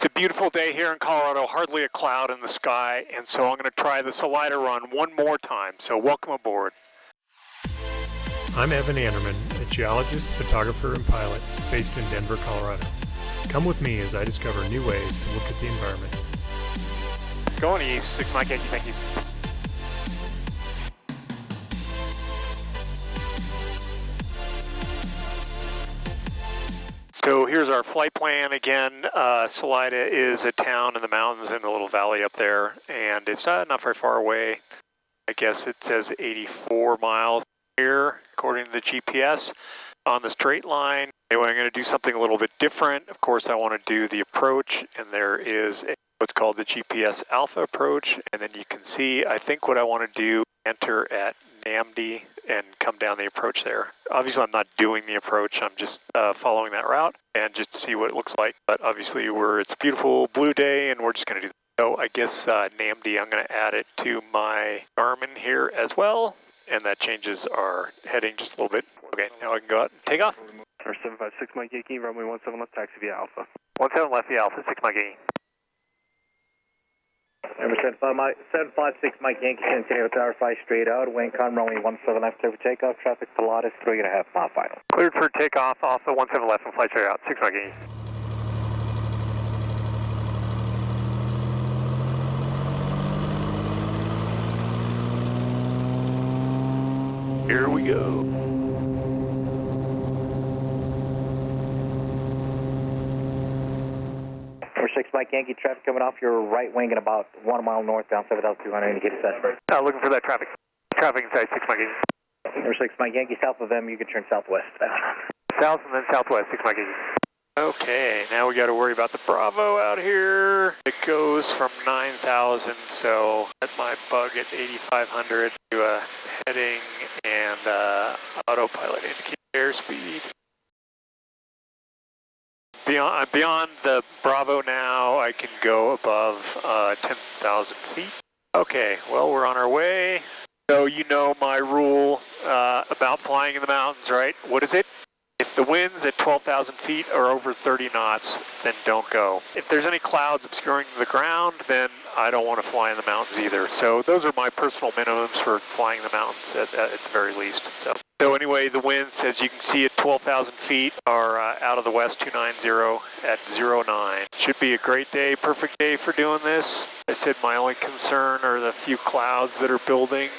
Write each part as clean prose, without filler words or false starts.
It's a beautiful day here in Colorado, hardly a cloud in the sky, and so I'm going to try the Salida run one more time, so welcome aboard. I'm Evan Anderman, a geologist, photographer, and pilot based in Denver, Colorado. Come with me as I discover new ways to look at the environment. Going east, 6 Mike Yankee, thank you. So here's our flight plan again. Salida is a town in the mountains in the little valley up there, and it's not very far away. I guess it says 84 miles here, according to the GPS, on the straight line. Anyway, I'm going to do something a little bit different. Of course, I want to do the approach, and there is what's called the GPS Alpha approach, and then you can see, I think what I want to do, enter at Namdi and come down the approach there. Obviously, I'm not doing the approach. I'm just following that route and just to see what it looks like. But obviously, it's a beautiful blue day, and we're just going to do that. So I guess Namdi, I'm going to add it to my Garmin here as well, and that changes our heading just a little bit. Okay, now I can go out and take off. 756 Mike Yankee, runway 17 left, taxi via Alpha. 17 left via Alpha, 6 Mike Yankee. Number 756 Mike Yankee, continue with tower, fly straight out, wind calm, runway 17 left, clear for takeoff, traffic Pilatus, 3.5 mile final. Cleared for takeoff, Alpha 17 left and fly straight out, 6 Mike Yankee. Here we go. Number 6 Mike Yankee, traffic coming off your right wing at about 1 mile north, down 7,200, indicate assessment. Looking for that traffic. Traffic inside 6 Mike Yankee. Number 6 Mike Yankee, south of them, you can turn southwest. South and then southwest, 6 Mike Yankee. Okay, now we got to worry about the Bravo out here. It goes from 9,000, so set my bug at 8,500 to a heading and autopilot indicate airspeed. Beyond the Bravo now, I can go above 10,000 feet. Okay, well, we're on our way. So you know my rule about flying in the mountains, right? What is it? If the winds at 12,000 feet are over 30 knots, then don't go. If there's any clouds obscuring the ground, then I don't want to fly in the mountains either. So those are my personal minimums for flying in the mountains at the very least. So anyway, the winds, as you can see at 12,000 feet, are out of the west 290 at 09. Should be a great day, perfect day for doing this. I said my only concern are the few clouds that are building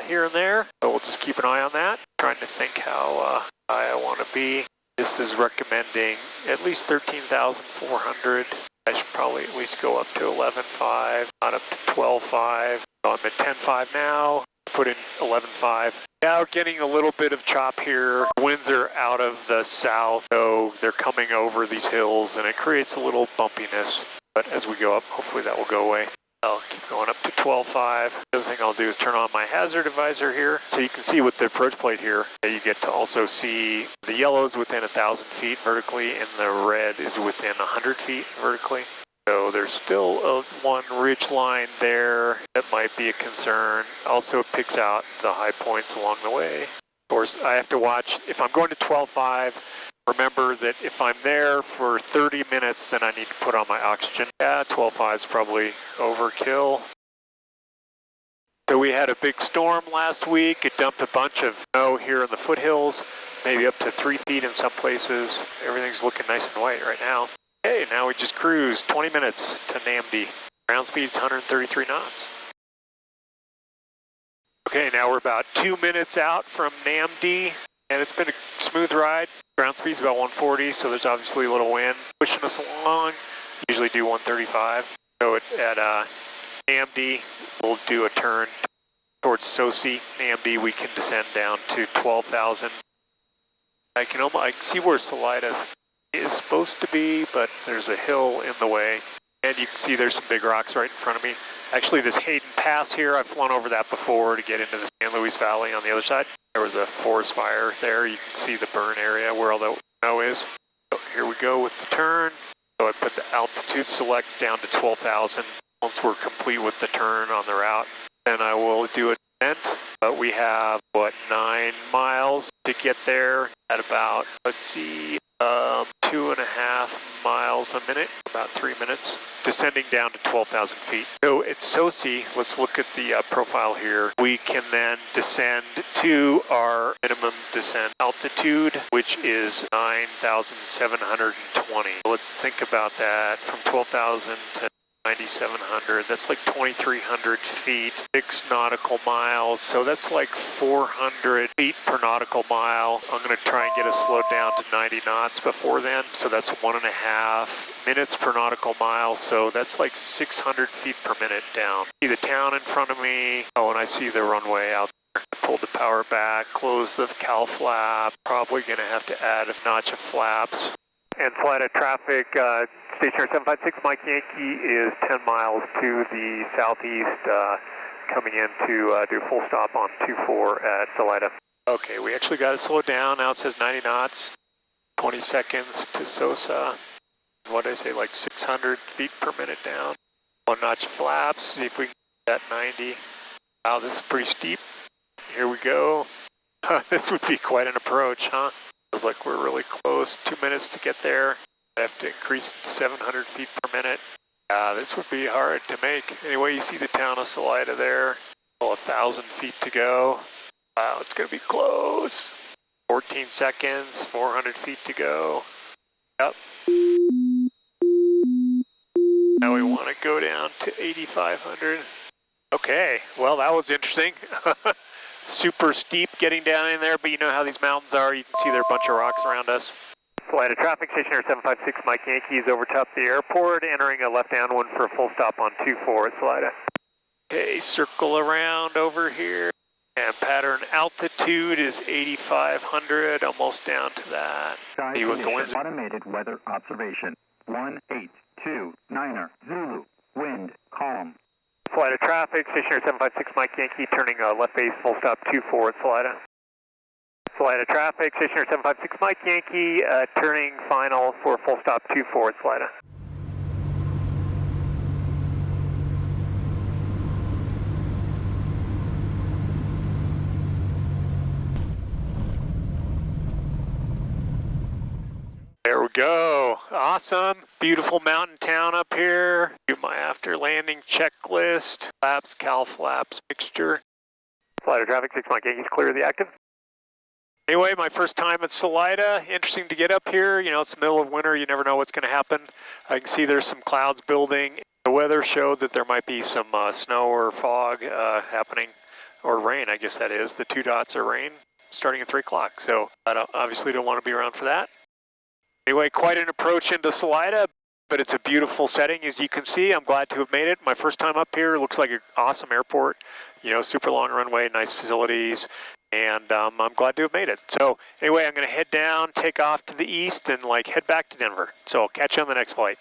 here and there. So we'll just keep an eye on that. Trying to think how high I want to be. This is recommending at least 13,400. I should probably at least go up to 11.5, not up to 12.5. So I'm at 10.5 now. Put in 11.5. Now getting a little bit of chop here. Winds are out of the south, so they're coming over these hills, and it creates a little bumpiness. But as we go up, hopefully that will go away. I'll keep going up to 12.5. The other thing I'll do is turn on my hazard advisor here. So you can see with the approach plate here, you get to also see the yellow is within 1,000 feet vertically, and the red is within 100 feet vertically. So there's still one ridge line there that might be a concern. Also, it picks out the high points along the way. Of course, I have to watch. If I'm going to 12.5, remember that if I'm there for 30 minutes, then I need to put on my oxygen. Yeah, 12.5 is probably overkill. So we had a big storm last week. It dumped a bunch of snow here in the foothills, maybe up to 3 feet in some places. Everything's looking nice and white right now. Okay, now we just cruised 20 minutes to Namdi. Ground speed's 133 knots. Okay, now we're about 2 minutes out from Namdi, and it's been a smooth ride. Ground speed's about 140, so there's obviously a little wind pushing us along. Usually do 135. So at Namdi, we'll do a turn towards Sosi. Namdi, we can descend down to 12,000. I can see where Salida is supposed to be, but there's a hill in the way. And you can see there's some big rocks right in front of me. Actually, this Hayden Pass here, I've flown over that before to get into the San Luis Valley on the other side. There was a forest fire there. You can see the burn area where all the snow is. So here we go with the turn. So I put the altitude select down to 12,000. Once we're complete with the turn on the route, then I will do a descent. But we have, 9 miles to get there at about, let's see, 2.5 miles a minute, about 3 minutes, descending down to 12,000 feet. So at SOSI, let's look at the profile here. We can then descend to our minimum descent altitude, which is 9,720. Let's think about that from 12,000 to 9,700, that's like 2,300 feet, 6 nautical miles, so that's like 400 feet per nautical mile. I'm going to try and get us slowed down to 90 knots before then, so that's 1.5 minutes per nautical mile, so that's like 600 feet per minute down. See the town in front of me, oh, and I see the runway out there. Pulled the power back, closed the cowl flap, probably going to have to add a notch of flaps. And Salida traffic, Stationer 756 Mike Yankee is 10 miles to the southeast, coming in to do a full stop on 24 at Salida. Okay, we actually got it slowed down. Now it says 90 knots, 20 seconds to SOSA. What did I say, like 600 feet per minute down. One notch of flaps, see if we can get that 90. Wow, this is pretty steep. Here we go. This would be quite an approach, huh? Feels like we're really close. 2 minutes to get there. I have to increase it to 700 feet per minute. This would be hard to make. Anyway, you see the town of Salida there. Well, 1,000 feet to go. Wow, it's going to be close. 14 seconds, 400 feet to go. Yep. Now we want to go down to 8,500. Okay, well, that was interesting. Super steep getting down in there, but you know how these mountains are. You can see there are a bunch of rocks around us. Salida traffic, Stationer 756 Mike Yankee is over top the airport, entering a left downwind for a full stop on 24 at Salida. Okay, circle around over here. And pattern altitude is 8,500, almost down to that. Sky condition, automated weather observation. 182-9er, Zulu, wind, calm. Salida traffic, Stationer 756 Mike Yankee, turning left base, full stop 24 at Salida. Salida traffic, Stationer 756 Mike Yankee, turning final for full stop 24 at Salida. There we go. Awesome. Beautiful mountain town up here. Do my after landing checklist. Flaps, cowl flaps, mixture. Salida traffic, 6 Mike Yankees, clear the active. Anyway, my first time at Salida. Interesting to get up here. You know, it's the middle of winter. You never know what's going to happen. I can see there's some clouds building. The weather showed that there might be some snow or fog happening, or rain, I guess that is. The 2 dots are rain starting at 3 o'clock. So I obviously don't want to be around for that. Anyway, quite an approach into Salida, but it's a beautiful setting, as you can see. I'm glad to have made it. My first time up here. Looks like an awesome airport. You know, super long runway, nice facilities, and I'm glad to have made it. So anyway, I'm going to head down, take off to the east, and head back to Denver. So I'll catch you on the next flight.